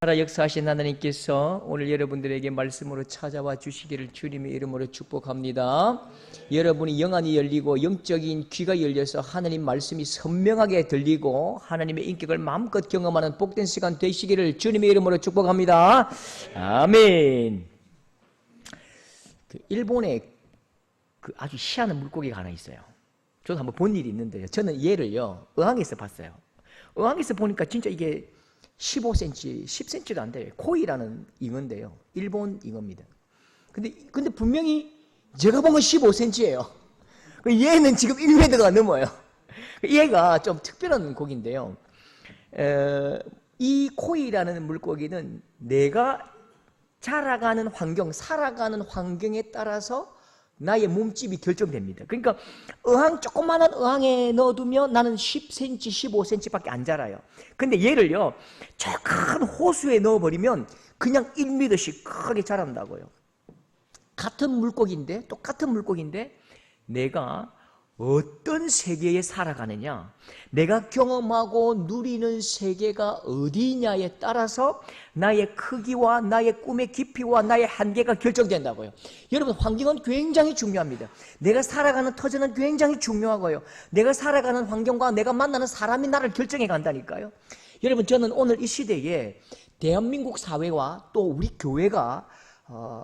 나라 역사하신 하나님께서 오늘 여러분들에게 말씀으로 찾아와 주시기를 주님의 이름으로 축복합니다. 여러분이 영안이 열리고 영적인 귀가 열려서 하나님 말씀이 선명하게 들리고 하나님의 인격을 마음껏 경험하는 복된 시간 되시기를 주님의 이름으로 축복합니다. 아멘. 일본에 아주 희한한 물고기가 하나 있어요. 저도 한번 본 일이 있는데요. 저는 얘를요 어항에서 봤어요. 어항에서 보니까 진짜 이게 15cm, 10cm도 안 돼요. 코이라는 잉어인데요. 일본 잉어입니다. 근데 분명히 제가 본 건 15cm예요. 얘는 지금 1m가 넘어요. 얘가 좀 특별한 고기인데요. 이 코이라는 물고기는 내가 자라가는 환경, 살아가는 환경에 따라서 나의 몸집이 결정됩니다. 그러니까 조그마한 어항에 넣어두면 나는 10cm, 15cm밖에 안 자라요. 근데 얘를요 저 큰 호수에 넣어버리면 그냥 1m씩 크게 자란다고요. 똑같은 물고기인데 내가 어떤 세계에 살아가느냐, 내가 경험하고 누리는 세계가 어디냐에 따라서 나의 크기와 나의 꿈의 깊이와 나의 한계가 결정된다고요. 여러분, 환경은 굉장히 중요합니다. 내가 살아가는 터전은 굉장히 중요하고요. 내가 살아가는 환경과 내가 만나는 사람이 나를 결정해 간다니까요. 여러분, 저는 오늘 이 시대에 대한민국 사회와 또 우리 교회가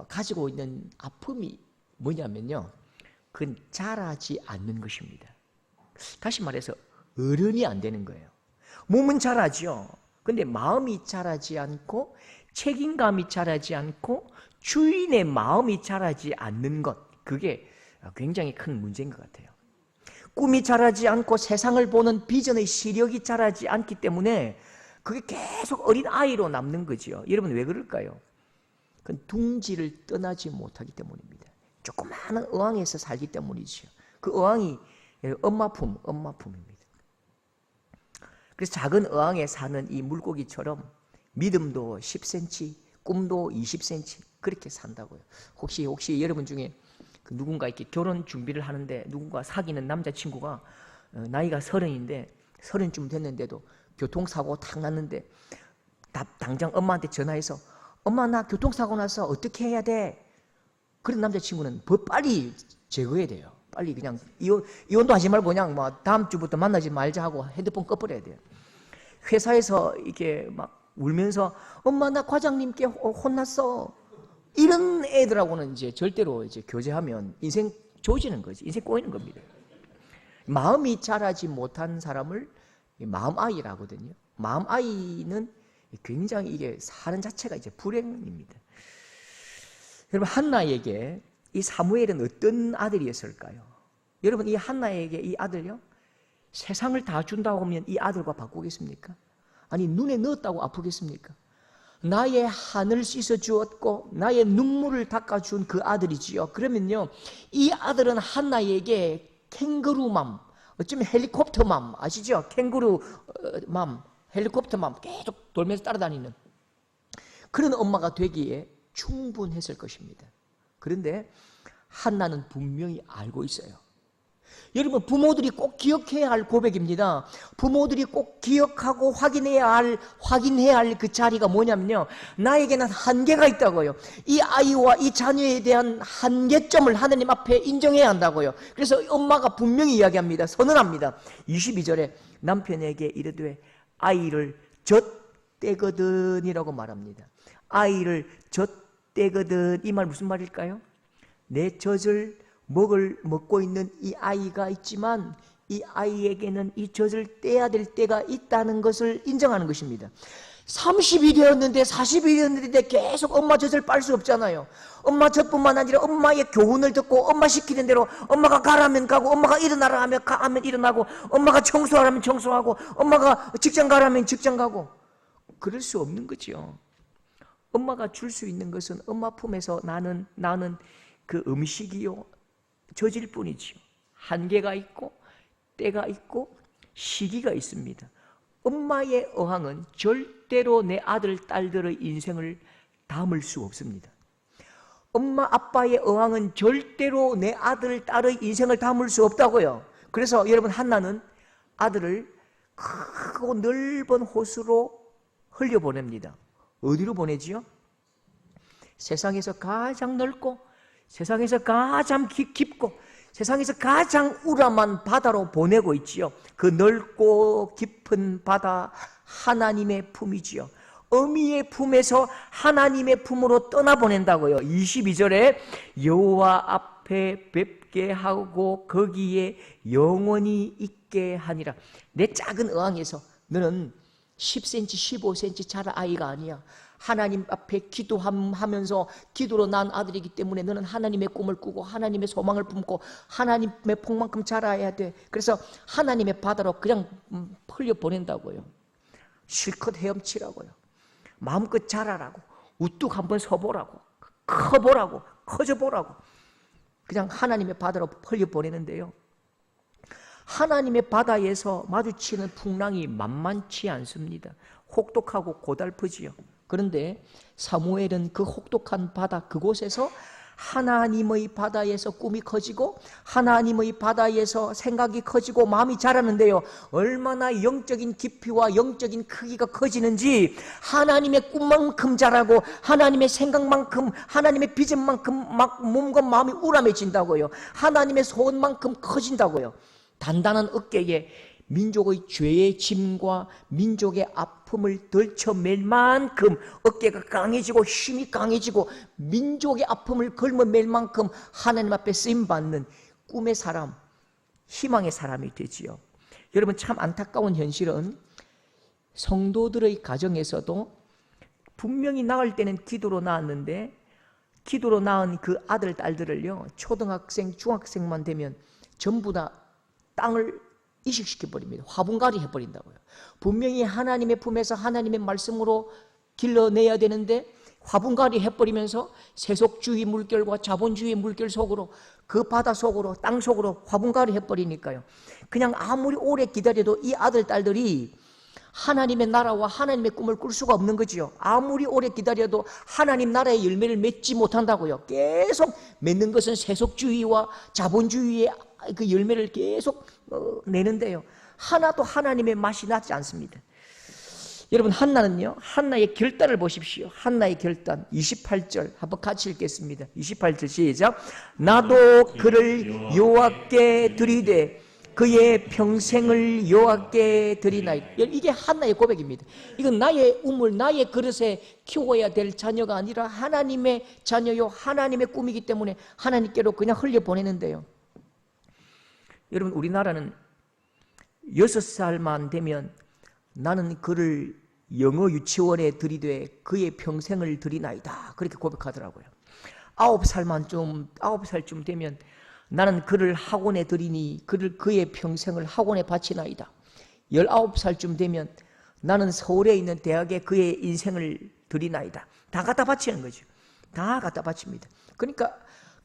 가지고 있는 아픔이 뭐냐면요, 그건 자라지 않는 것입니다. 다시 말해서 어른이 안 되는 거예요. 몸은 자라죠. 근데 마음이 자라지 않고 책임감이 자라지 않고 주인의 마음이 자라지 않는 것, 그게 굉장히 큰 문제인 것 같아요. 꿈이 자라지 않고 세상을 보는 비전의 시력이 자라지 않기 때문에 그게 계속 어린아이로 남는 거죠. 여러분, 왜 그럴까요? 그건 둥지를 떠나지 못하기 때문입니다. 조그마한 어항에서 살기 때문이죠. 그 어항이 엄마품입니다. 그래서 작은 어항에 사는 이 물고기처럼 믿음도 10cm, 꿈도 20cm 그렇게 산다고요. 혹시 여러분 중에 누군가 이렇게 결혼 준비를 하는데 누군가 사귀는 남자친구가 나이가 30인데 30쯤 됐는데도 교통사고 탁 났는데 당장 엄마한테 전화해서 엄마, 나 교통사고 나서 어떻게 해야 돼? 그런 남자친구는 빨리 제거해야 돼요. 빨리 그냥 이혼도 하지 말고 그냥 다음 주부터 만나지 말자 하고 핸드폰 꺼버려야 돼요. 회사에서 이렇게 막 울면서 엄마, 나 과장님께 혼났어. 이런 애들하고는 이제 절대로 이제 교제하면 인생 조지는 거지. 인생 꼬이는 겁니다. 마음이 자라지 못한 사람을 마음아이라 하거든요. 마음아이는 굉장히 이게 사는 자체가 이제 불행입니다. 여러분, 한나에게 이 사무엘은 어떤 아들이었을까요? 여러분, 이 한나에게 이 아들요, 세상을 다 준다고 하면 이 아들과 바꾸겠습니까? 아니, 눈에 넣었다고 아프겠습니까? 나의 한을 씻어 주었고 나의 눈물을 닦아준 그 아들이지요. 그러면요, 이 아들은 한나에게 캥거루맘, 어쩌면 헬리콥터맘 아시죠? 캥거루맘, 헬리콥터맘 계속 돌면서 따라다니는 그런 엄마가 되기에 충분했을 것입니다. 그런데 한나는 분명히 알고 있어요. 여러분, 부모들이 꼭 기억해야 할 고백입니다. 부모들이 꼭 기억하고 확인해야 할 그 자리가 뭐냐면요, 나에게는 한계가 있다고요. 이 아이와 이 자녀에 대한 한계점을 하나님 앞에 인정해야 한다고요. 그래서 엄마가 분명히 이야기합니다. 선언합니다. 22절에 남편에게 이르되 아이를 젖대거든 이라고 말합니다. 아이를 젖대거든, 이 말 무슨 말일까요? 내 젖을 먹고 있는 이 아이가 있지만 이 아이에게는 이 젖을 떼야 될 때가 있다는 것을 인정하는 것입니다. 30이 되었는데 40이 되었는데 계속 엄마 젖을 빨 수 없잖아요. 엄마 젖뿐만 아니라 엄마의 교훈을 듣고 엄마 시키는 대로 엄마가 가라면 가고 엄마가 일어나라 하면 일어나고 엄마가 청소하라면 청소하고 엄마가 직장 가라면 직장 가고 그럴 수 없는 거죠. 엄마가 줄 수 있는 것은 엄마 품에서 나는 그 음식이요, 젖일 뿐이지요. 한계가 있고 때가 있고 시기가 있습니다. 엄마의 어항은 절대로 내 아들, 딸들의 인생을 담을 수 없습니다. 엄마, 아빠의 어항은 절대로 내 아들, 딸의 인생을 담을 수 없다고요. 그래서 여러분, 한나는 아들을 크고 넓은 호수로 흘려보냅니다. 어디로 보내지요? 세상에서 가장 넓고 세상에서 가장 깊고 세상에서 가장 우람한 바다로 보내고 있지요. 그 넓고 깊은 바다, 하나님의 품이지요. 어미의 품에서 하나님의 품으로 떠나보낸다고요. 22절에 여호와 앞에 뵙게 하고 거기에 영원히 있게 하니라. 내 작은 어항에서 너는 10cm, 15cm 자랄 아이가 아니야. 하나님 앞에 기도하면서 기도로 낳은 아들이기 때문에 너는 하나님의 꿈을 꾸고 하나님의 소망을 품고 하나님의 폭만큼 자라야 돼. 그래서 하나님의 바다로 그냥 흘려보낸다고요. 실컷 헤엄치라고요. 마음껏 자라라고, 우뚝 한번 서보라고, 커보라고, 커져보라고. 그냥 하나님의 바다로 흘려보내는데요. 하나님의 바다에서 마주치는 풍랑이 만만치 않습니다. 혹독하고 고달프지요. 그런데 사무엘은 그 혹독한 바다 그곳에서 하나님의 바다에서 꿈이 커지고 하나님의 바다에서 생각이 커지고 마음이 자라는데요. 얼마나 영적인 깊이와 영적인 크기가 커지는지 하나님의 꿈만큼 자라고 하나님의 생각만큼 하나님의 비전만큼 막 몸과 마음이 우람해진다고요. 하나님의 소원만큼 커진다고요. 단단한 어깨에 민족의 죄의 짐과 민족의 아픔을 덜쳐맬 만큼 어깨가 강해지고 힘이 강해지고 민족의 아픔을 걸머맬 만큼 하나님 앞에 쓰임받는 꿈의 사람, 희망의 사람이 되지요. 여러분, 참 안타까운 현실은 성도들의 가정에서도 분명히 낳을 때는 기도로 낳았는데 기도로 낳은 그 아들, 딸들을요, 초등학생, 중학생만 되면 전부 다 땅을 이식시켜버립니다. 화분갈이 해버린다고요. 분명히 하나님의 품에서 하나님의 말씀으로 길러내야 되는데 화분갈이 해버리면서 세속주의 물결과 자본주의 물결 속으로 그 바다 속으로 땅 속으로 화분갈이 해버리니까요. 그냥 아무리 오래 기다려도 이 아들, 딸들이 하나님의 나라와 하나님의 꿈을 꿀 수가 없는 거지요. 아무리 오래 기다려도 하나님 나라의 열매를 맺지 못한다고요. 계속 맺는 것은 세속주의와 자본주의의 그 열매를 계속 내는데요. 하나도 하나님의 맛이 나지 않습니다. 여러분, 한나는요, 한나의 결단을 보십시오. 한나의 결단 28절 한번 같이 읽겠습니다. 28절 시작. 나도 그를 여호와께 드리되 그의 평생을 여호와께 드리나이다. 이게 한나의 고백입니다. 이건 나의 우물, 나의 그릇에 키워야 될 자녀가 아니라 하나님의 자녀요, 하나님의 꿈이기 때문에 하나님께로 그냥 흘려보내는데요. 여러분, 우리나라는 6살만 되면 나는 그를 영어 유치원에 들이되 그의 평생을 드리나이다. 그렇게 고백하더라고요. 9살쯤 되면 나는 그를 학원에 들이니 그의 평생을 학원에 바치나이다. 19살쯤 되면 나는 서울에 있는 대학에 그의 인생을 드리나이다. 다 갖다 바치는 거죠. 다 갖다 바칩니다. 그러니까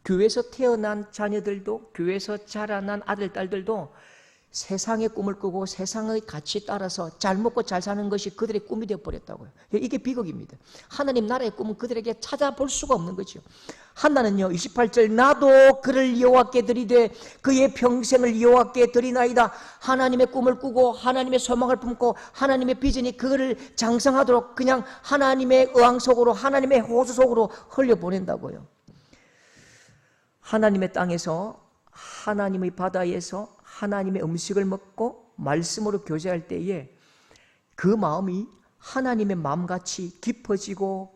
교회에서 태어난 자녀들도 교회에서 자라난 아들, 딸들도 세상의 꿈을 꾸고 세상의 가치 따라서 잘 먹고 잘 사는 것이 그들의 꿈이 되어버렸다고요. 이게 비극입니다. 하나님 나라의 꿈은 그들에게 찾아볼 수가 없는 거죠. 한나는요, 28절 나도 그를 여호와께 드리되 그의 평생을 여호와께 드리나이다. 하나님의 꿈을 꾸고 하나님의 소망을 품고 하나님의 비전이 그를 장성하도록 그냥 하나님의 어항 속으로 하나님의 호수 속으로 흘려보낸다고요. 하나님의 땅에서 하나님의 바다에서 하나님의 음식을 먹고 말씀으로 교제할 때에 그 마음이 하나님의 마음같이 깊어지고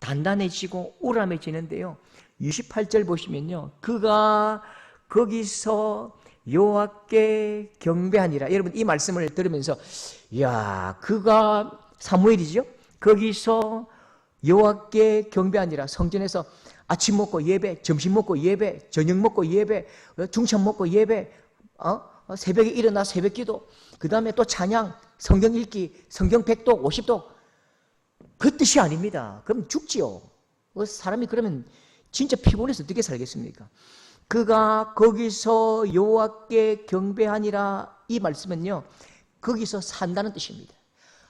단단해지고 우람해지는데요. 28절 보시면요, 그가 거기서 여호와께 경배하니라. 여러분, 이 말씀을 들으면서 야, 그가 사무엘이죠. 거기서 여호와께 경배하니라. 성전에서 아침 먹고 예배, 점심 먹고 예배, 저녁 먹고 예배, 중천 먹고 예배, 새벽에 일어나 새벽 기도, 그 다음에 또 찬양, 성경 읽기, 성경 100독, 50독. 그 뜻이 아닙니다. 그럼 죽지요. 사람이 그러면 진짜 피곤해서 어떻게 살겠습니까? 그가 거기서 여호와께 경배하니라. 이 말씀은요, 거기서 산다는 뜻입니다.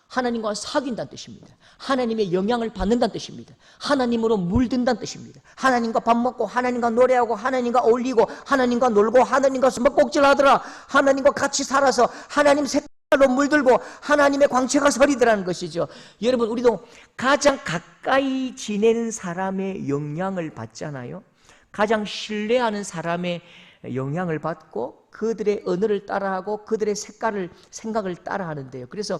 하나님과 사귄다는 뜻입니다. 하나님의 영향을 받는다는 뜻입니다. 하나님으로 물든다는 뜻입니다. 하나님과 밥 먹고 하나님과 노래하고 하나님과 어울리고 하나님과 놀고 하나님과 숨바꼭질 하더라. 하나님과 같이 살아서 하나님 색깔 팔로 물들고 하나님의 광채가 서리더라는 것이죠. 여러분, 우리도 가장 가까이 지내는 사람의 영향을 받잖아요. 가장 신뢰하는 사람의 영향을 받고 그들의 언어를 따라하고 그들의 생각을 따라하는데요. 그래서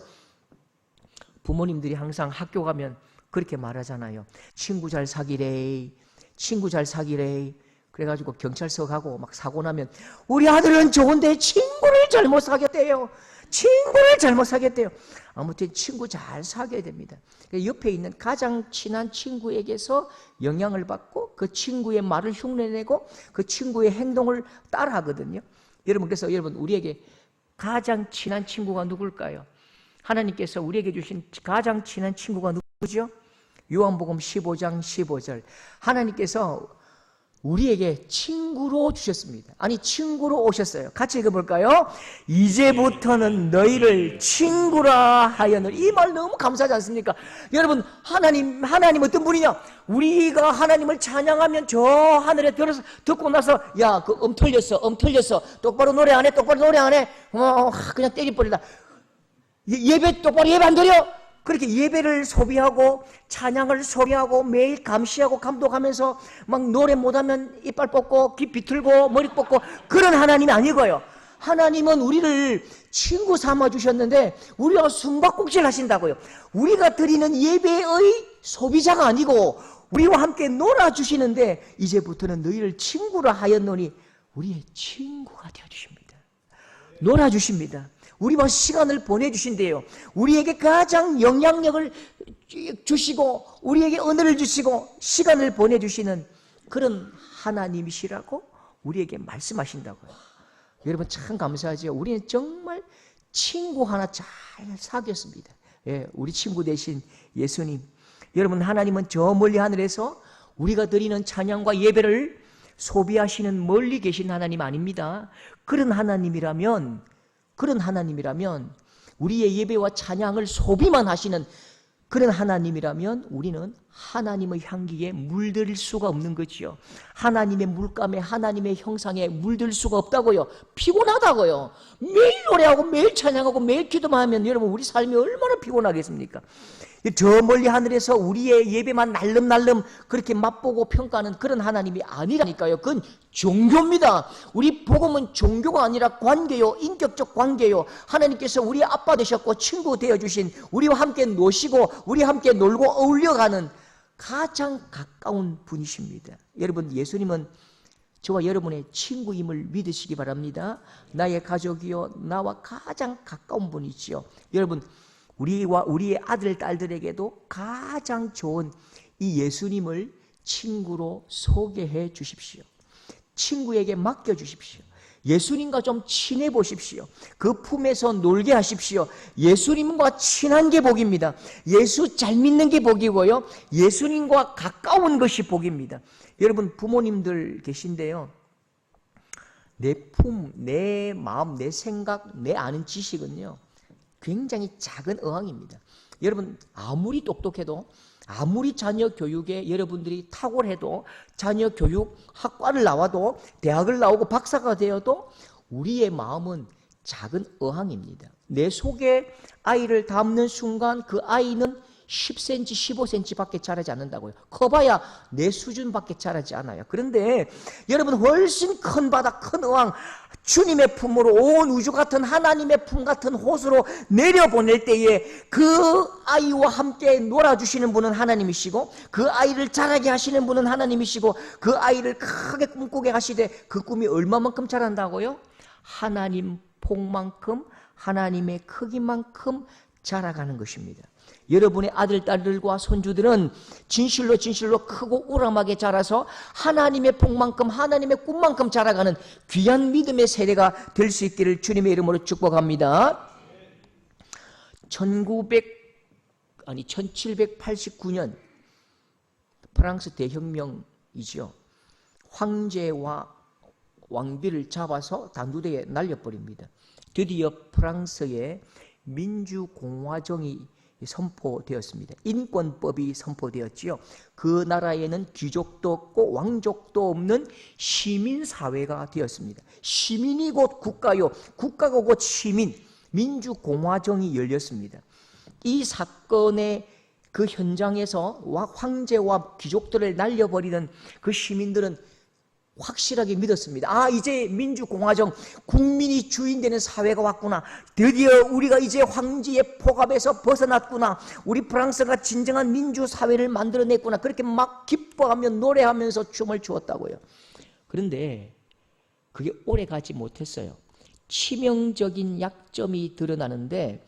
부모님들이 항상 학교 가면 그렇게 말하잖아요. 친구 잘 사귀래, 친구 잘 사귀래. 그래가지고 경찰서 가고 막 사고 나면 우리 아들은 좋은데 친구를 잘못 사귀었대요. 친구를 잘못 사귀었대요. 아무튼 친구 잘 사귀어야 됩니다. 옆에 있는 가장 친한 친구에게서 영향을 받고 그 친구의 말을 흉내내고 그 친구의 행동을 따라하거든요. 여러분, 그래서 여러분, 우리에게 가장 친한 친구가 누굴까요? 하나님께서 우리에게 주신 가장 친한 친구가 누구죠? 요한복음 15장 15절. 하나님께서 우리에게 친구로 주셨습니다. 아니, 친구로 오셨어요. 같이 읽어볼까요? 이제부터는 너희를 친구라 하였느니. 이 말 너무 감사하지 않습니까? 여러분, 하나님 어떤 분이냐? 우리가 하나님을 찬양하면 저 하늘에 들어서 듣고 나서 야, 그 틀렸어. 똑바로 노래 안 해. 그냥 때려버리다. 예배 똑바로 예배 안 드려? 그렇게 예배를 소비하고 찬양을 소비하고 매일 감시하고 감독하면서 막 노래 못하면 이빨 뽑고 귀 비틀고 머리 뽑고 그런 하나님이 아니고요. 하나님은 우리를 친구 삼아 주셨는데 우리와 숨바꼭질 하신다고요. 우리가 드리는 예배의 소비자가 아니고 우리와 함께 놀아주시는데 이제부터는 너희를 친구라 하였노니 우리의 친구가 되어주십니다. 놀아주십니다. 우리와 시간을 보내주신대요. 우리에게 가장 영향력을 주시고 우리에게 은혜를 주시고 시간을 보내주시는 그런 하나님이시라고 우리에게 말씀하신다고요. 여러분, 참 감사하죠. 우리는 정말 친구 하나 잘 사귀었습니다. 예, 우리 친구 되신 예수님. 여러분, 하나님은 저 멀리 하늘에서 우리가 드리는 찬양과 예배를 소비하시는 멀리 계신 하나님 아닙니다. 그런 하나님이라면 우리의 예배와 찬양을 소비만 하시는 그런 하나님이라면 우리는 하나님의 향기에 물들 수가 없는 거지요. 하나님의 물감에 하나님의 형상에 물들 수가 없다고요. 피곤하다고요. 매일 노래하고 매일 찬양하고 매일 기도만 하면 여러분, 우리 삶이 얼마나 피곤하겠습니까? 저 멀리 하늘에서 우리의 예배만 날름날름 그렇게 맛보고 평가하는 그런 하나님이 아니라니까요. 그건 종교입니다. 우리 복음은 종교가 아니라 관계요, 인격적 관계요. 하나님께서 우리의 아빠 되셨고 친구 되어주신, 우리와 함께 노시고 우리와 함께 놀고 어울려가는 가장 가까운 분이십니다. 여러분, 예수님은 저와 여러분의 친구임을 믿으시기 바랍니다. 나의 가족이요, 나와 가장 가까운 분이지요. 여러분, 우리와 우리의 아들, 딸들에게도 가장 좋은 이 예수님을 친구로 소개해 주십시오. 친구에게 맡겨 주십시오. 예수님과 좀 친해 보십시오. 그 품에서 놀게 하십시오. 예수님과 친한 게 복입니다. 예수 잘 믿는 게 복이고요. 예수님과 가까운 것이 복입니다. 여러분, 부모님들 계신데요. 내 품, 내 마음, 내 생각, 내 아는 지식은요, 굉장히 작은 어항입니다. 여러분, 아무리 똑똑해도, 아무리 자녀 교육에 여러분들이 탁월해도, 자녀 교육 학과를 나와도, 대학을 나오고 박사가 되어도 우리의 마음은 작은 어항입니다. 내 속에 아이를 담는 순간 그 아이는 10cm, 15cm 밖에 자라지 않는다고요. 커봐야 내 수준밖에 자라지 않아요. 그런데 여러분, 훨씬 큰 바다, 큰 어항, 주님의 품으로 온 우주 같은 하나님의 품 같은 호수로 내려보낼 때에 그 아이와 함께 놀아주시는 분은 하나님이시고 그 아이를 자라게 하시는 분은 하나님이시고 그 아이를 크게 꿈꾸게 하시되 그 꿈이 얼마만큼 자란다고요? 하나님 폭만큼, 하나님의 크기만큼 자라가는 것입니다. 여러분의 아들, 딸들과 손주들은 진실로 크고 우람하게 자라서 하나님의 복만큼, 하나님의 꿈만큼 자라가는 귀한 믿음의 세대가 될 수 있기를 주님의 이름으로 축복합니다. 1789년 프랑스 대혁명이죠. 황제와 왕비를 잡아서 단두대에 날려버립니다. 드디어 프랑스의 민주공화정이 선포되었습니다. 인권법이 선포되었지요. 그 나라에는 귀족도 없고 왕족도 없는 시민사회가 되었습니다. 시민이 곧 국가요, 국가가 곧 시민. 민주공화정이 열렸습니다. 이 사건의 그 현장에서 황제와 귀족들을 날려버리는 그 시민들은 확실하게 믿었습니다. 아, 이제 민주공화정, 국민이 주인 되는 사회가 왔구나. 드디어 우리가 이제 황제의 폭압에서 벗어났구나. 우리 프랑스가 진정한 민주사회를 만들어냈구나. 그렇게 막 기뻐하며 노래하면서 춤을 추었다고요. 그런데 그게 오래 가지 못했어요. 치명적인 약점이 드러나는데,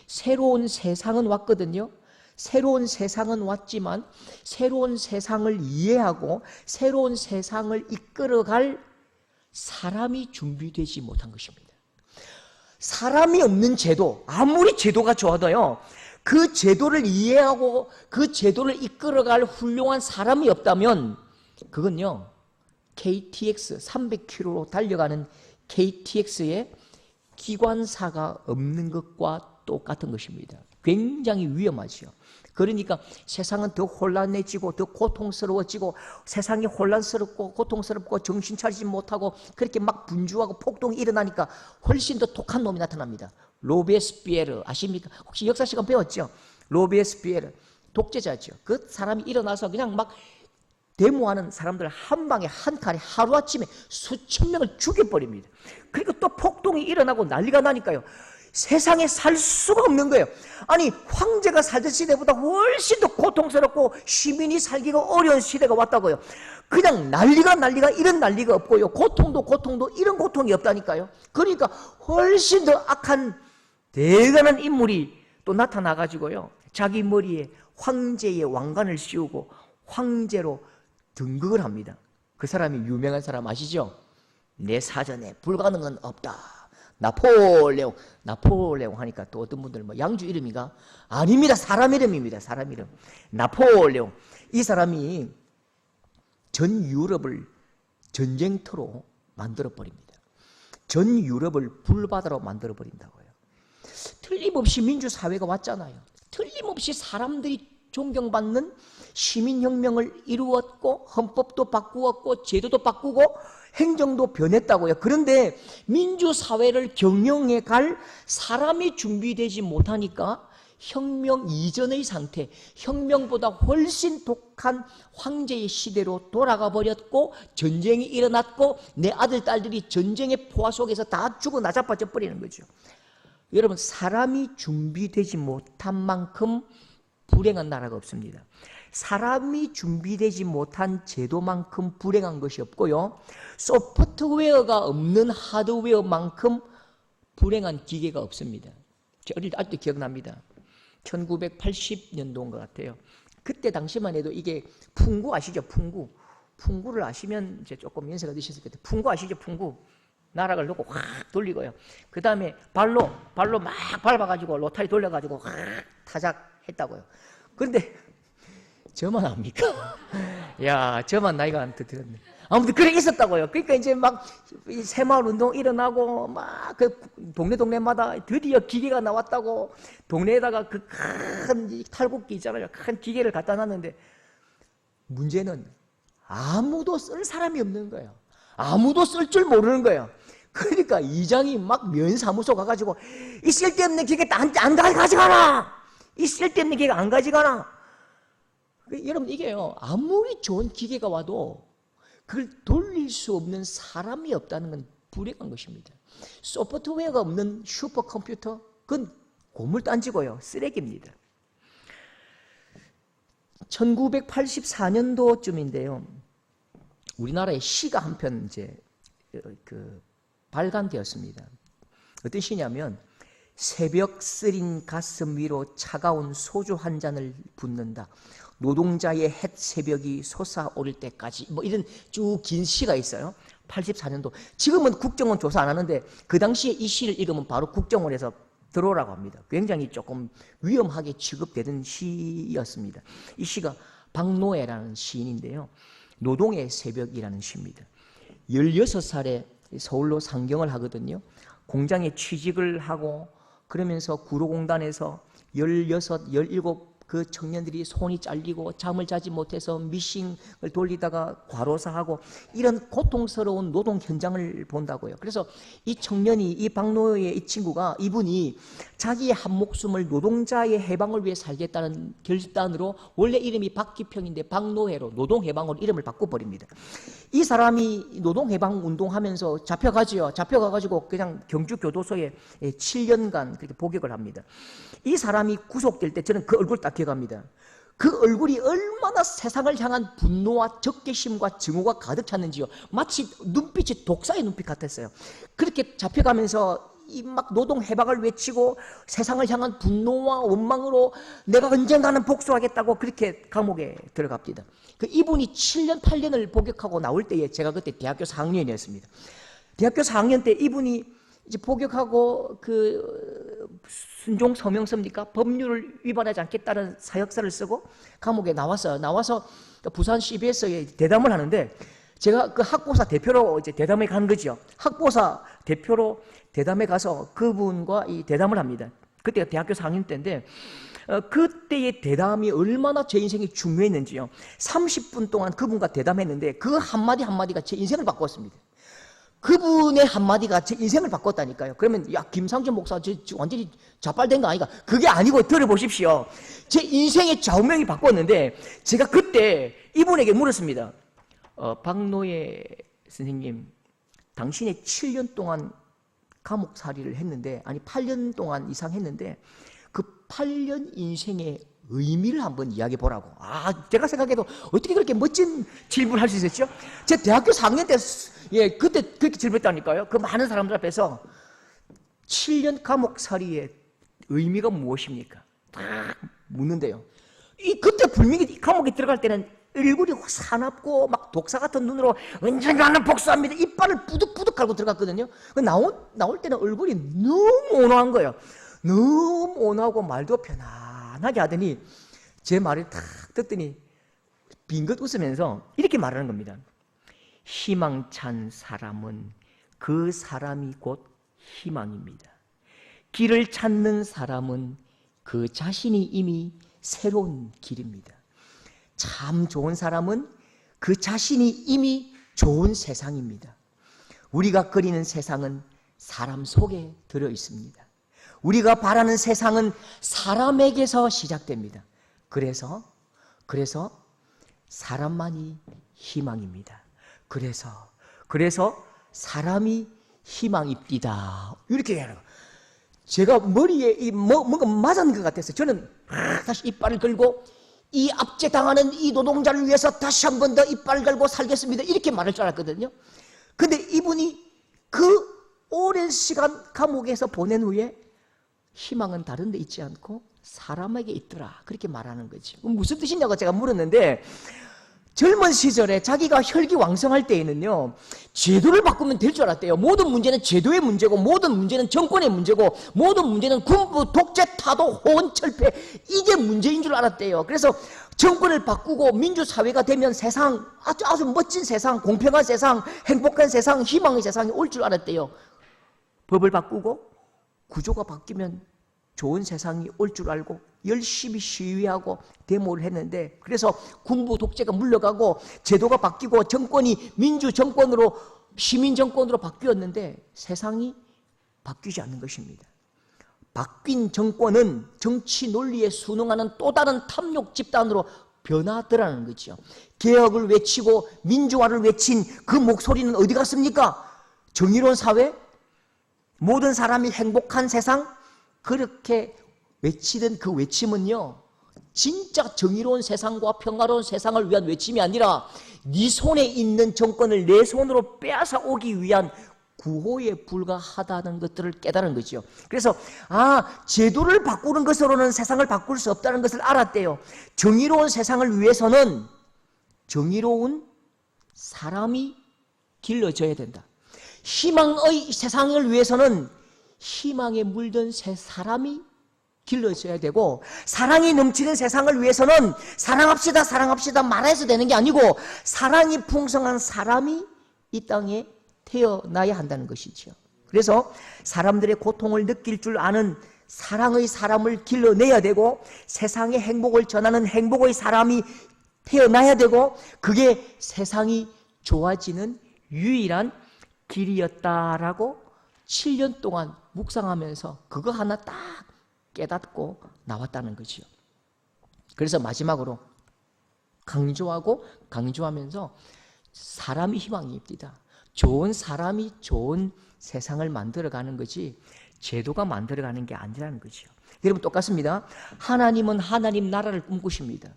새로운 세상은 왔거든요. 새로운 세상은 왔지만 새로운 세상을 이해하고 새로운 세상을 이끌어갈 사람이 준비되지 못한 것입니다. 사람이 없는 제도, 아무리 제도가 좋아도요, 그 제도를 이해하고 그 제도를 이끌어갈 훌륭한 사람이 없다면 그건요, KTX 300km로 달려가는 KTX에 기관사가 없는 것과 똑같은 것입니다. 굉장히 위험하죠. 그러니까 세상은 더 혼란해지고 더 고통스러워지고, 세상이 혼란스럽고 고통스럽고 정신 차리지 못하고 그렇게 막 분주하고 폭동이 일어나니까 훨씬 더 독한 놈이 나타납니다. 로베스피에르 아십니까? 혹시 역사 시간 배웠죠? 로베스피에르 독재자죠. 그 사람이 일어나서 그냥 막 데모하는 사람들 한 방에 한 칼에 하루아침에 수천 명을 죽여버립니다. 그리고 또 폭동이 일어나고 난리가 나니까요, 세상에 살 수가 없는 거예요. 아니, 황제가 살던 시대보다 훨씬 더 고통스럽고 시민이 살기가 어려운 시대가 왔다고요. 그냥 난리가 이런 난리가 없고요, 고통도 이런 고통이 없다니까요. 그러니까 훨씬 더 악한 대단한 인물이 또 나타나가지고요, 자기 머리에 황제의 왕관을 씌우고 황제로 등극을 합니다. 그 사람이 유명한 사람 아시죠? 내 사전에 불가능은 없다. 나폴레옹 하니까 또 어떤 분들 뭐 양주 이름인가? 아닙니다. 사람 이름입니다. 사람 이름. 나폴레옹. 이 사람이 전 유럽을 전쟁터로 만들어 버립니다. 전 유럽을 불바다로 만들어 버린다고요. 틀림없이 민주사회가 왔잖아요. 틀림없이 사람들이 존경받는 시민혁명을 이루었고, 헌법도 바꾸었고, 제도도 바꾸고, 행정도 변했다고요. 그런데 민주사회를 경영해 갈 사람이 준비되지 못하니까 혁명 이전의 상태, 혁명보다 훨씬 독한 황제의 시대로 돌아가 버렸고, 전쟁이 일어났고, 내 아들, 딸들이 전쟁의 포화 속에서 다 죽어 나자빠져 버리는 거죠. 여러분, 사람이 준비되지 못한 만큼 불행한 나라가 없습니다. 사람이 준비되지 못한 제도만큼 불행한 것이 없고요, 소프트웨어가 없는 하드웨어만큼 불행한 기계가 없습니다. 제가 어릴 때 아직도 기억납니다. 1980년도인 것 같아요. 그때 당시만 해도 이게 풍구 아시죠? 풍구를 아시면 이제 조금 연세가 드셨을 텐데, 풍구 아시죠? 풍구. 나락을 놓고 확 돌리고요, 그 다음에 발로 막 밟아가지고 로타리 돌려가지고 확 타작했다고요. 그런데 저만 압니까? 야, 저만 나이가 안 들었네. 아무튼 그래 있었다고요. 그러니까 이제 막 새마을 운동 일어나고 막 그 동네마다 드디어 기계가 나왔다고, 동네에다가 그 큰 탈곡기 있잖아요. 큰 기계를 갖다 놨는데 문제는 아무도 쓸 사람이 없는 거예요. 아무도 쓸 줄 모르는 거예요. 그러니까 이장이 막 면사무소 가가지고 이 쓸데없는 기계 안 가져가라. 이 쓸데없는 기계가 안 가져가라. 여러분, 이게요, 아무리 좋은 기계가 와도 그걸 돌릴 수 없는 사람이 없다는 건 불행한 것입니다. 소프트웨어가 없는 슈퍼컴퓨터, 그건 고물단지고요, 쓰레기입니다. 1984년도쯤인데요, 우리나라에 시가 한 편 이제 발간되었습니다. 어떤 시냐면, 새벽 쓰린 가슴 위로 차가운 소주 한 잔을 붓는다. 노동자의 햇 새벽이 솟아오를 때까지, 뭐 이런 쭉 긴 시가 있어요. 84년도. 지금은 국정원 조사 안 하는데 그 당시에 이 시를 읽으면 바로 국정원에서 들어오라고 합니다. 굉장히 조금 위험하게 취급되던 시였습니다. 이 시가 박노해라는 시인인데요, 노동의 새벽이라는 시입니다. 16살에 서울로 상경을 하거든요. 공장에 취직을 하고, 그러면서 구로공단에서 16, 17 그 청년들이 손이 잘리고 잠을 자지 못해서 미싱을 돌리다가 과로사하고 이런 고통스러운 노동 현장을 본다고요. 그래서 이 청년이, 이 박노의 이 친구가, 이분이 자기의 한 목숨을 노동자의 해방을 위해 살겠다는 결단으로, 원래 이름이 박기평인데 박노해로 노동해방으로 이름을 바꿔버립니다. 이 사람이 노동해방 운동하면서 잡혀가지요. 잡혀가가지고 그냥 경주교도소에 7년간 그렇게 복역을 합니다. 이 사람이 구속될 때 저는 그 얼굴 딱 기억합니다. 그 얼굴이 얼마나 세상을 향한 분노와 적개심과 증오가 가득 찼는지요. 마치 눈빛이 독사의 눈빛 같았어요. 그렇게 잡혀가면서 이 막 노동 해방을 외치고 세상을 향한 분노와 원망으로 내가 언젠가는 복수하겠다고 그렇게 감옥에 들어갑니다. 그 이분이 7년 8년을 복역하고 나올 때에 제가 그때 대학교 4학년이었습니다. 대학교 4학년 때 이분이 이제 복역하고 그 순종 서명 씁니까? 법률을 위반하지 않겠다는 사역서를 쓰고 감옥에 나왔어요. 나와서 부산 CBS에 대담을 하는데, 제가 그 학보사 대표로 이제 대담에 간 거죠. 학보사 대표로 대담에 가서 그분과 이 대담을 합니다. 그때가 대학교 4학년 때인데, 그때의 대담이 얼마나 제 인생이 중요했는지요. 30분 동안 그분과 대담했는데 그 한마디 한마디가 제 인생을 바꿨습니다. 그분의 한마디가 제 인생을 바꿨다니까요. 그러면 야, 김상준 목사 완전히 자빨된 거 아니가? 그게 아니고 들어보십시오. 제 인생의 좌우명이 바꿨는데, 제가 그때 이분에게 물었습니다. 박노예 선생님, 당신이 7년 동안 감옥살이를 했는데, 아니 8년 동안 이상 했는데 그 8년 인생의 의미를 한번 이야기해 보라고. 제가 생각해도 어떻게 그렇게 멋진 질문을 할 수 있었죠? 제 대학교 4학년 때, 그때 그렇게 질문했다니까요. 그 많은 사람들 앞에서 7년 감옥살이의 의미가 무엇입니까? 딱 묻는데요. 그때 분명히 감옥에 들어갈 때는 얼굴이 사납고 막 독사 같은 눈으로 언젠가는 복수합니다. 이빨을 부득부득 깔고 들어갔거든요. 나올 때는 얼굴이 너무 온화한 거예요. 너무 온화하고 말도 편안하게 하더니 제 말을 탁 듣더니 빙긋 웃으면서 이렇게 말하는 겁니다. 희망찬 사람은 그 사람이 곧 희망입니다. 길을 찾는 사람은 그 자신이 이미 새로운 길입니다. 참 좋은 사람은 그 자신이 이미 좋은 세상입니다. 우리가 그리는 세상은 사람 속에 들어 있습니다. 우리가 바라는 세상은 사람에게서 시작됩니다. 그래서 사람만이 희망입니다. 그래서 사람이 희망입니다. 이렇게 해야 해요. 제가 머리에 뭔가 맞은 것 같았어요. 저는 다시 이빨을 들고 이 압제당하는 이 노동자를 위해서 다시 한 번 더 이빨을 걸고 살겠습니다. 이렇게 말할 줄 알았거든요. 근데 이분이 그 오랜 시간 감옥에서 보낸 후에 희망은 다른 데 있지 않고 사람에게 있더라. 그렇게 말하는 거지. 무슨 뜻이냐고 제가 물었는데, 젊은 시절에 자기가 혈기왕성할 때에는요, 제도를 바꾸면 될 줄 알았대요. 모든 문제는 제도의 문제고, 모든 문제는 정권의 문제고, 모든 문제는 군부, 독재, 타도, 호언철폐, 이게 문제인 줄 알았대요. 그래서 정권을 바꾸고 민주사회가 되면 세상, 아주 멋진 세상, 공평한 세상, 행복한 세상, 희망의 세상이 올 줄 알았대요. 법을 바꾸고 구조가 바뀌면 좋은 세상이 올 줄 알고 열심히 시위하고 데모를 했는데, 그래서 군부 독재가 물러가고 제도가 바뀌고 정권이 민주정권으로, 시민정권으로 바뀌었는데 세상이 바뀌지 않는 것입니다. 바뀐 정권은 정치 논리에 순응하는 또 다른 탐욕 집단으로 변화하더라는 거죠. 개혁을 외치고 민주화를 외친 그 목소리는 어디 갔습니까? 정의로운 사회? 모든 사람이 행복한 세상? 그렇게 외치던 그 외침은요, 진짜 정의로운 세상과 평화로운 세상을 위한 외침이 아니라 네 손에 있는 정권을 내 손으로 빼앗아 오기 위한 구호에 불과하다는 것들을 깨달은 거죠. 그래서 제도를 바꾸는 것으로는 세상을 바꿀 수 없다는 것을 알았대요. 정의로운 세상을 위해서는 정의로운 사람이 길러져야 된다. 희망의 세상을 위해서는 희망에 물든 사람이 길러져야 되고, 사랑이 넘치는 세상을 위해서는 사랑합시다 말해서 되는 게 아니고 사랑이 풍성한 사람이 이 땅에 태어나야 한다는 것이죠. 그래서 사람들의 고통을 느낄 줄 아는 사랑의 사람을 길러내야 되고 세상의 행복을 전하는 행복의 사람이 태어나야 되고 그게 세상이 좋아지는 유일한 길이었다라고 7년 동안 묵상하면서 그거 하나 딱 깨닫고 나왔다는 거지요. 그래서 마지막으로 강조하고 강조하면서 사람이 희망입니다. 좋은 사람이 좋은 세상을 만들어가는 거지 제도가 만들어가는 게 아니라는 거죠. 여러분 똑같습니다. 하나님은 하나님 나라를 꿈꾸십니다.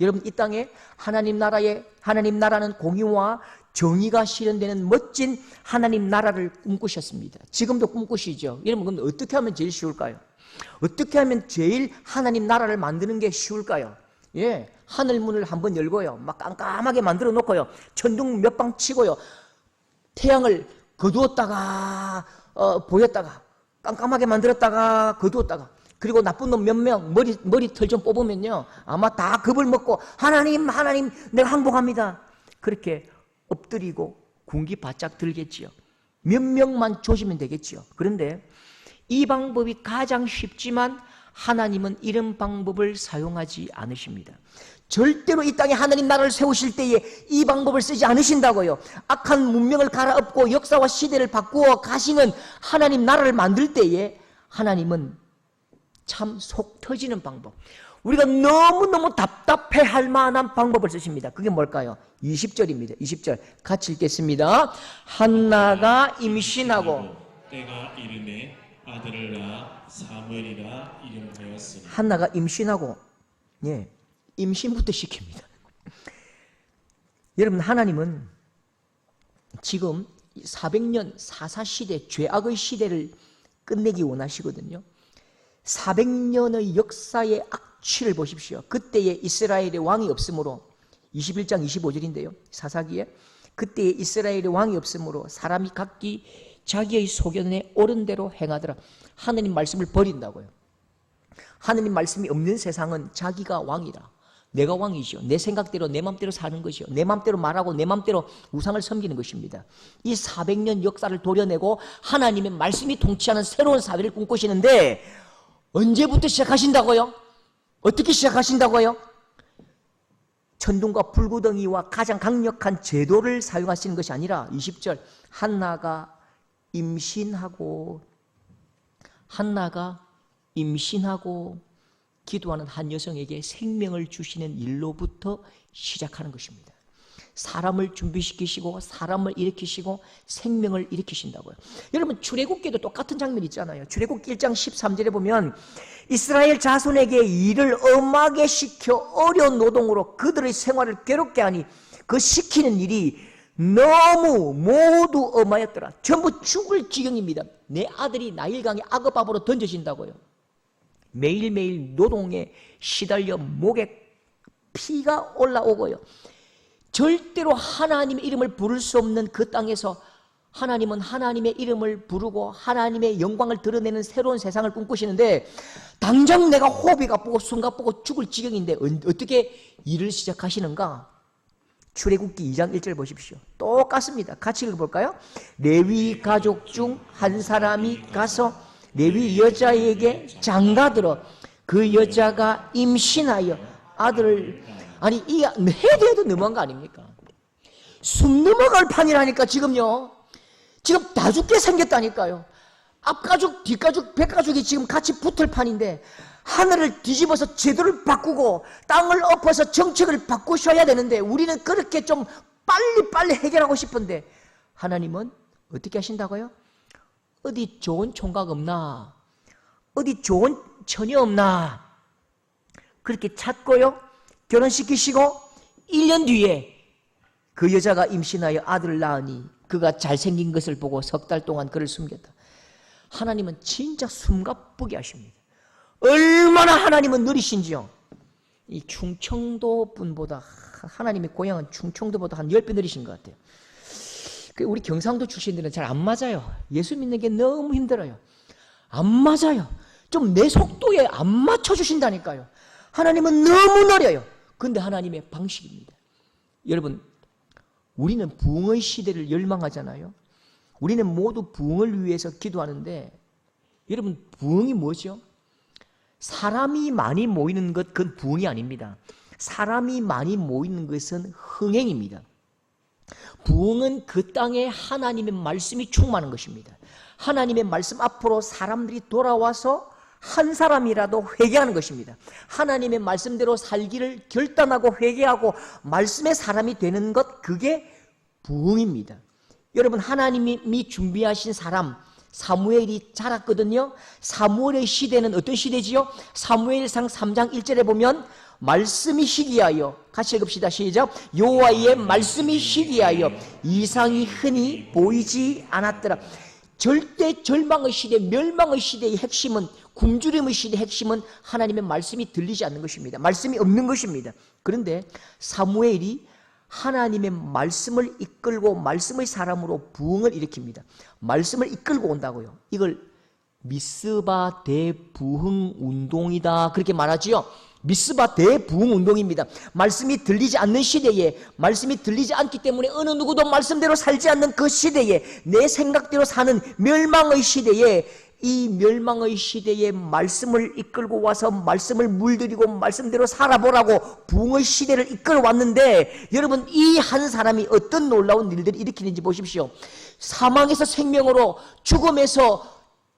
여러분 이 땅에 하나님 나라는 공의와 정의가 실현되는 멋진 하나님 나라를 꿈꾸셨습니다. 지금도 꿈꾸시죠. 여러분 그럼 어떻게 하면 제일 쉬울까요? 어떻게 하면 제일 하나님 나라를 만드는 게 쉬울까요? 예, 하늘 문을 한번 열고요. 막 깜깜하게 만들어 놓고요. 천둥 몇 방 치고요. 태양을 거두었다가 보였다가 깜깜하게 만들었다가 거두었다가 그리고 나쁜 놈 몇 명 머리털 좀 뽑으면요 아마 다 겁을 먹고 하나님 내가 항복합니다 그렇게 엎드리고 군기 바짝 들겠지요. 몇 명만 조지면 되겠지요. 그런데 이 방법이 가장 쉽지만 하나님은 이런 방법을 사용하지 않으십니다. 절대로 이 땅에 하나님 나라를 세우실 때에 이 방법을 쓰지 않으신다고요. 악한 문명을 갈아엎고 역사와 시대를 바꾸어 가시는 하나님 나라를 만들 때에 하나님은 참 속 터지는 방법, 우리가 너무너무 답답해할 만한 방법을 쓰십니다. 그게 뭘까요? 20절입니다. 20절 같이 읽겠습니다. 한나가 임신하고 때가 이르매 아들을 낳아 사무엘이라 이름하였으니. 한나가 임신하고 임신부터 시킵니다. 여러분 하나님은 지금 400년 사사시대 죄악의 시대를 끝내기 원하시거든요. 400년의 역사의 악취를 보십시오. 그때에 이스라엘의 왕이 없으므로 21장 25절인데요. 사사기에 그때에 이스라엘의 왕이 없으므로 사람이 각기 자기의 소견에 옳은 대로 행하더라. 하느님 말씀을 버린다고요. 하느님 말씀이 없는 세상은 자기가 왕이다. 내가 왕이죠. 내 생각대로 내 맘대로 사는 것이요. 내 맘대로 말하고 내 맘대로 우상을 섬기는 것입니다. 이 400년 역사를 도려내고 하나님의 말씀이 통치하는 새로운 사회를 꿈꾸시는데 언제부터 시작하신다고요? 어떻게 시작하신다고요? 천둥과 불구덩이와 가장 강력한 제도를 사용하시는 것이 아니라 20절 한나가 임신하고 기도하는 한 여성에게 생명을 주시는 일로부터 시작하는 것입니다. 사람을 준비시키시고 사람을 일으키시고 생명을 일으키신다고요. 여러분 출애굽기에도 똑같은 장면 있잖아요. 출애굽기 1장 13절에 보면 이스라엘 자손에게 일을 엄하게 시켜 어려운 노동으로 그들의 생활을 괴롭게 하니 그 시키는 일이 너무 모두 엄하였더라. 전부 죽을 지경입니다. 내 아들이 나일강에 악어밥으로 던져진다고요. 매일매일 노동에 시달려 목에 피가 올라오고요. 절대로 하나님의 이름을 부를 수 없는 그 땅에서 하나님은 하나님의 이름을 부르고 하나님의 영광을 드러내는 새로운 세상을 꿈꾸시는데 당장 내가 호흡이 가쁘고 숨 가쁘고 죽을 지경인데 어떻게 일을 시작하시는가? 출애굽기 2장 1절 보십시오. 똑같습니다. 같이 읽어볼까요? 레위 가족 중 한 사람이 가서 레위 여자에게 장가들어 그 여자가 임신하여 아들을 아니 이 해도 너무한 거 아닙니까? 숨 넘어갈 판이라니까 지금요. 지금 다 죽게 생겼다니까요. 앞가죽 뒷가죽 백가죽이 지금 같이 붙을 판인데 하늘을 뒤집어서 제도를 바꾸고 땅을 엎어서 정책을 바꾸셔야 되는데 우리는 그렇게 좀 빨리 해결하고 싶은데 하나님은 어떻게 하신다고요? 어디 좋은 총각 없나? 어디 좋은 처녀 없나? 그렇게 찾고요. 결혼시키시고 1년 뒤에 그 여자가 임신하여 아들을 낳으니 그가 잘생긴 것을 보고 석 달 동안 그를 숨겼다. 하나님은 진짜 숨가쁘게 하십니다. 얼마나 하나님은 느리신지요. 이 충청도 분보다 하나님의 고향은 충청도보다 한 10배 느리신 것 같아요. 우리 경상도 출신들은 잘 안 맞아요. 예수 믿는 게 너무 힘들어요. 안 맞아요. 좀 내 속도에 안 맞춰주신다니까요. 하나님은 너무 느려요. 근데 하나님의 방식입니다. 여러분 우리는 부흥의 시대를 열망하잖아요. 우리는 모두 부흥을 위해서 기도하는데 여러분 부흥이 뭐죠? 사람이 많이 모이는 것, 그건 부흥이 아닙니다. 사람이 많이 모이는 것은 흥행입니다. 부흥은 그 땅에 하나님의 말씀이 충만한 것입니다. 하나님의 말씀 앞으로 사람들이 돌아와서 한 사람이라도 회개하는 것입니다. 하나님의 말씀대로 살기를 결단하고 회개하고 말씀의 사람이 되는 것, 그게 부흥입니다. 여러분, 하나님이 준비하신 사람 사무엘이 자랐거든요. 사무엘의 시대는 어떤 시대지요? 사무엘상 3장 1절에 보면 말씀이 희귀하여, 같이 읽읍시다. 시작. 여호와의 말씀이 희귀하여 이상이 흔히 보이지 않았더라. 절대 절망의 시대, 멸망의 시대의 핵심은, 굶주림의 시대의 핵심은 하나님의 말씀이 들리지 않는 것입니다. 말씀이 없는 것입니다. 그런데 사무엘이 하나님의 말씀을 이끌고 말씀의 사람으로 부흥을 일으킵니다. 말씀을 이끌고 온다고요. 이걸 미스바 대부흥 운동이다, 그렇게 말하지요. 미스바 대부흥 운동입니다. 말씀이 들리지 않는 시대에, 말씀이 들리지 않기 때문에 어느 누구도 말씀대로 살지 않는 그 시대에, 내 생각대로 사는 멸망의 시대에, 이 멸망의 시대에 말씀을 이끌고 와서 말씀을 물들이고 말씀대로 살아보라고 부흥의 시대를 이끌어 왔는데, 여러분, 이 한 사람이 어떤 놀라운 일들을 일으키는지 보십시오. 사망에서 생명으로, 죽음에서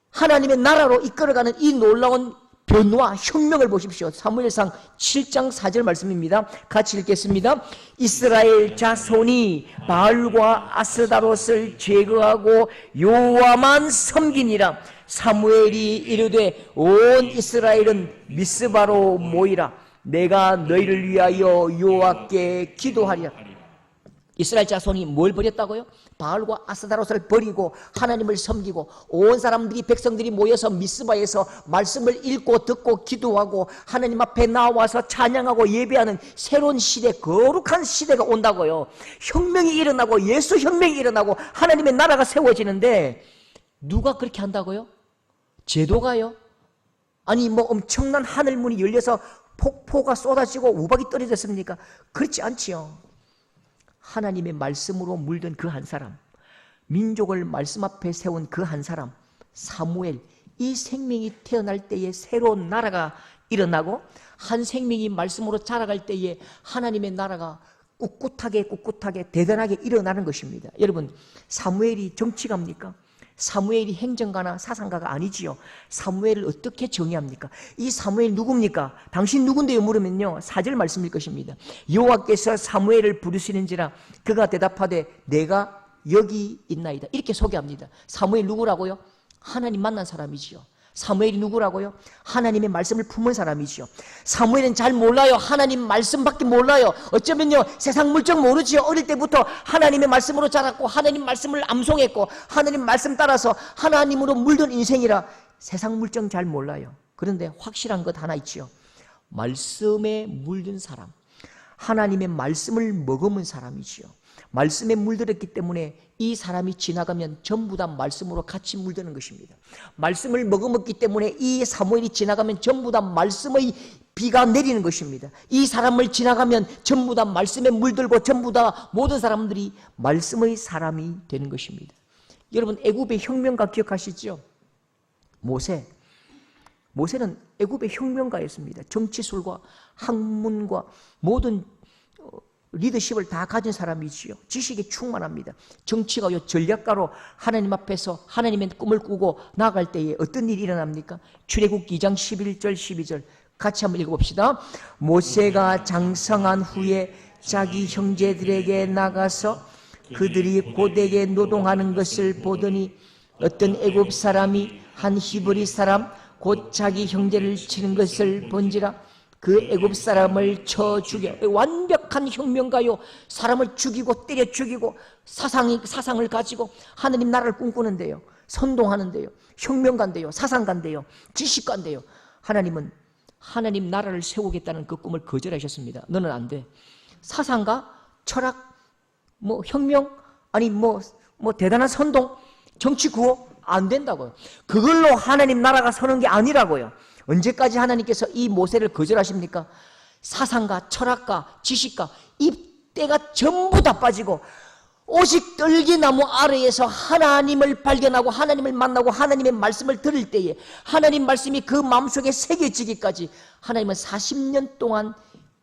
하나님의 나라로 이끌어가는 이 놀라운 변화, 혁명을 보십시오. 사무엘상 7장 4절 말씀입니다. 같이 읽겠습니다. 이스라엘 자손이 바알과 아스다롯을 제거하고 여호와만 섬기니라. 사무엘이 이르되 온 이스라엘은 미스바로 모이라. 내가 너희를 위하여 여호와께 기도하리라. 이스라엘 자손이 뭘 버렸다고요? 바알과 아스다롯을 버리고 하나님을 섬기고 온 사람들이, 백성들이 모여서 미스바에서 말씀을 읽고 듣고 기도하고 하나님 앞에 나와서 찬양하고 예배하는 새로운 시대, 거룩한 시대가 온다고요. 혁명이 일어나고 예수 혁명이 일어나고 하나님의 나라가 세워지는데, 누가 그렇게 한다고요? 제도가요? 아니 뭐 엄청난 하늘문이 열려서 폭포가 쏟아지고 우박이 떨어졌습니까? 그렇지 않지요. 하나님의 말씀으로 물든 그 한 사람, 민족을 말씀 앞에 세운 그 한 사람 사무엘, 이 생명이 태어날 때에 새로운 나라가 일어나고 한 생명이 말씀으로 자라갈 때에 하나님의 나라가 꿋꿋하게 대단하게 일어나는 것입니다. 여러분, 사무엘이 정치가입니까? 사무엘이 행정가나 사상가가 아니지요. 사무엘을 어떻게 정의합니까? 이 사무엘 누굽니까? 당신 누군데요? 물으면요, 4절 말씀일 것입니다. 여호와께서 사무엘을 부르시는지라 그가 대답하되 내가 여기 있나이다, 이렇게 소개합니다. 사무엘 누구라고요? 하나님 만난 사람이지요. 사무엘이 누구라고요? 하나님의 말씀을 품은 사람이지요. 사무엘은 잘 몰라요. 하나님 말씀밖에 몰라요. 어쩌면요, 세상 물정 모르지요. 어릴 때부터 하나님의 말씀으로 자랐고 하나님 말씀을 암송했고 하나님 말씀 따라서 하나님으로 물든 인생이라 세상 물정 잘 몰라요. 그런데 확실한 것 하나 있지요. 말씀에 물든 사람, 하나님의 말씀을 머금은 사람이지요. 말씀에 물들었기 때문에 이 사람이 지나가면 전부 다 말씀으로 같이 물드는 것입니다. 말씀을 머금었기 때문에 이 사무엘이 지나가면 전부 다 말씀의 비가 내리는 것입니다. 이 사람을 지나가면 전부 다 말씀에 물들고 전부 다 모든 사람들이 말씀의 사람이 되는 것입니다. 여러분, 애굽의 혁명가 기억하시죠? 모세는 애굽의 혁명가였습니다. 정치술과 학문과 모든 리더십을 다 가진 사람이지요. 지식에 충만합니다. 정치가요, 전략가로 하나님 앞에서 하나님의 꿈을 꾸고 나아갈 때에 어떤 일이 일어납니까? 출애굽기 2장 11절 12절 같이 한번 읽어봅시다. 모세가 장성한 후에 자기 형제들에게 나가서 그들이 고되게 노동하는 것을 보더니 어떤 애굽 사람이 한 히브리 사람 곧 자기 형제를 치는 것을 본지라 그 애굽 사람을 쳐 죽여. 완벽한 혁명가요. 사람을 죽이고 때려 죽이고 사상을 가지고 하나님 나라를 꿈꾸는데요, 선동하는데요, 혁명가인데요, 사상가인데요, 지식가인데요. 하나님은 하나님 나라를 세우겠다는 그 꿈을 거절하셨습니다. 너는 안 돼. 사상가, 철학, 뭐 혁명, 아니 뭐 대단한 선동, 정치 구호 안 된다고요. 그걸로 하나님 나라가 서는 게 아니라고요. 언제까지 하나님께서 이 모세를 거절하십니까? 사상가, 철학가, 지식가, 이 때가 전부 다 빠지고 오직 떨기나무 아래에서 하나님을 발견하고 하나님을 만나고 하나님의 말씀을 들을 때에 하나님 말씀이 그 마음속에 새겨지기까지 하나님은 40년 동안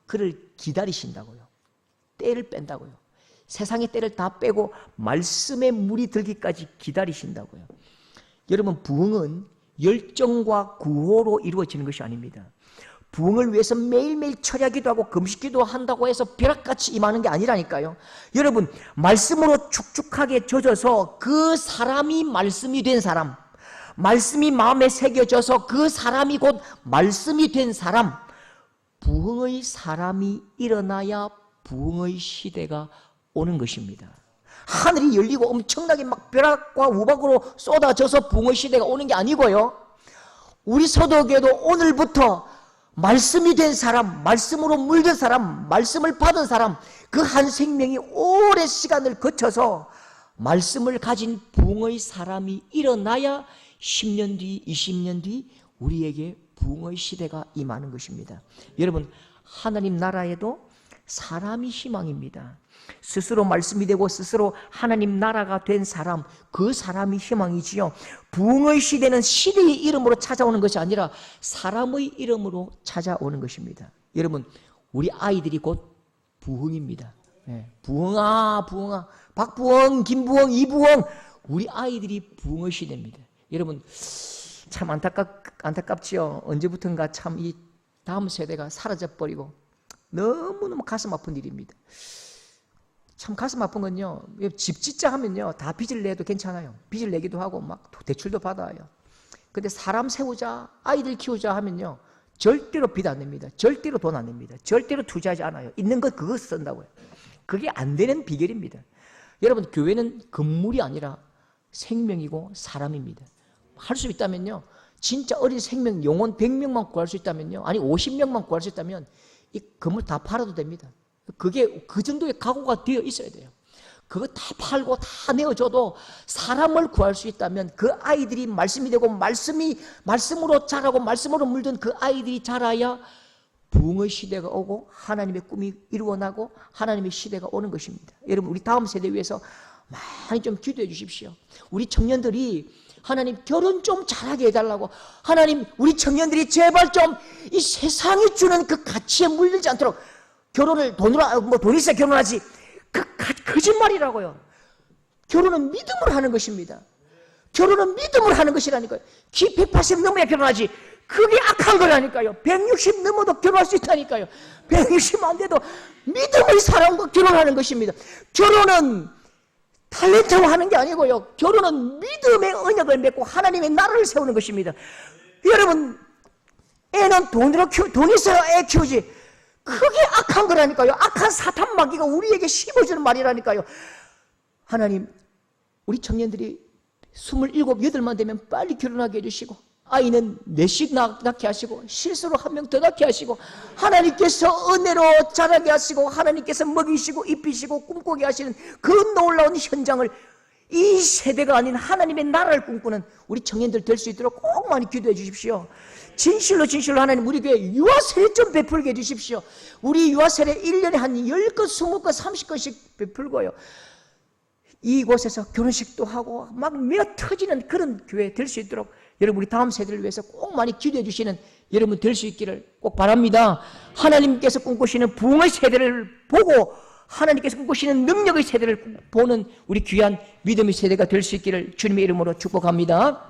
그를 기다리신다고요. 때를 뺀다고요. 세상의 때를 다 빼고 말씀의 물이 들기까지 기다리신다고요. 여러분, 부흥은 열정과 구호로 이루어지는 것이 아닙니다. 부흥을 위해서 매일매일 철야기도 하고 금식기도 한다고 해서 벼락같이 임하는 게 아니라니까요. 여러분, 말씀으로 축축하게 젖어서 그 사람이 말씀이 된 사람, 말씀이 마음에 새겨져서 그 사람이 곧 말씀이 된 사람, 부흥의 사람이 일어나야 부흥의 시대가 오는 것입니다. 하늘이 열리고 엄청나게 막 벼락과 우박으로 쏟아져서 부흥의 시대가 오는 게 아니고요. 우리 서도교도 오늘부터 말씀이 된 사람, 말씀으로 물든 사람, 말씀을 받은 사람, 그 한 생명이 오랜 시간을 거쳐서 말씀을 가진 부흥의 사람이 일어나야 10년 뒤, 20년 뒤 우리에게 부흥의 시대가 임하는 것입니다. 여러분, 하나님 나라에도 사람이 희망입니다. 스스로 말씀이 되고 스스로 하나님 나라가 된 사람, 그 사람이 희망이지요. 부흥의 시대는 시대의 이름으로 찾아오는 것이 아니라 사람의 이름으로 찾아오는 것입니다. 여러분, 우리 아이들이 곧 부흥입니다. 부흥아, 부흥아, 박부흥, 김부흥, 이부흥, 우리 아이들이 부흥의 시대입니다. 여러분, 참 안타깝지요. 언제부턴가 참 이 다음 세대가 사라져버리고 너무너무 가슴 아픈 일입니다. 참 가슴 아픈 건요, 집 짓자 하면요 다 빚을 내도 괜찮아요. 빚을 내기도 하고 막 대출도 받아요. 근데 사람 세우자, 아이들 키우자 하면요 절대로 빚 안 냅니다. 절대로 돈 안 냅니다. 절대로 투자하지 않아요. 있는 것 그거 쓴다고요. 그게 안 되는 비결입니다. 여러분, 교회는 건물이 아니라 생명이고 사람입니다. 할 수 있다면요, 진짜 어린 생명, 영혼 100명만 구할 수 있다면요, 아니 50명만 구할 수 있다면 이 건물 다 팔아도 됩니다. 그게 그 정도의 각오가 되어 있어야 돼요. 그거 다 팔고 다 내어줘도 사람을 구할 수 있다면 그 아이들이 말씀이 되고 말씀으로 자라고 말씀으로 물든 그 아이들이 자라야 부흥의 시대가 오고 하나님의 꿈이 이루어나고 하나님의 시대가 오는 것입니다. 여러분, 우리 다음 세대 위해서 많이 좀 기도해 주십시오. 우리 청년들이 하나님 결혼 좀 잘하게 해달라고, 하나님 우리 청년들이 제발 좀 이 세상이 주는 그 가치에 물들지 않도록, 결혼을 돈 있어야 결혼하지, 그 거짓말이라고요. 결혼은 믿음으로 하는 것입니다. 결혼은 믿음으로 하는 것이라니까요. 키 180 넘어야 결혼하지, 그게 악한 거라니까요. 160 넘어도 결혼할 수 있다니까요. 160 안 돼도 믿음의 사람과 결혼하는 것입니다. 결혼은 탤런트로 하는 게 아니고요. 결혼은 믿음의 언약을 맺고 하나님의 나라를 세우는 것입니다. 여러분, 애는 돈 있어야 애 키우지, 그게 악한 거라니까요. 악한 사탄 마귀가 우리에게 심어주는 말이라니까요. 하나님, 우리 청년들이 27, 8만 되면 빨리 결혼하게 해주시고, 아이는 넷씩 낳게 하시고, 실수로 한 명 더 낳게 하시고, 하나님께서 은혜로 자라게 하시고, 하나님께서 먹이시고 입히시고 꿈꾸게 하시는 그 놀라운 현장을 이 세대가 아닌 하나님의 나라를 꿈꾸는 우리 청년들 될 수 있도록 꼭 많이 기도해 주십시오. 진실로 하나님 우리 교회 유아세례 좀 베풀게 해주십시오. 우리 유아세례 1년에 한 10건, 20건, 30건씩 베풀고요, 이곳에서 결혼식도 하고 막 메어 터지는 그런 교회 될 수 있도록 여러분, 우리 다음 세대를 위해서 꼭 많이 기도해 주시는 여러분 될 수 있기를 꼭 바랍니다. 하나님께서 꿈꾸시는 부흥의 세대를 보고 하나님께서 꿈꾸시는 능력의 세대를 보는 우리 귀한 믿음의 세대가 될 수 있기를 주님의 이름으로 축복합니다.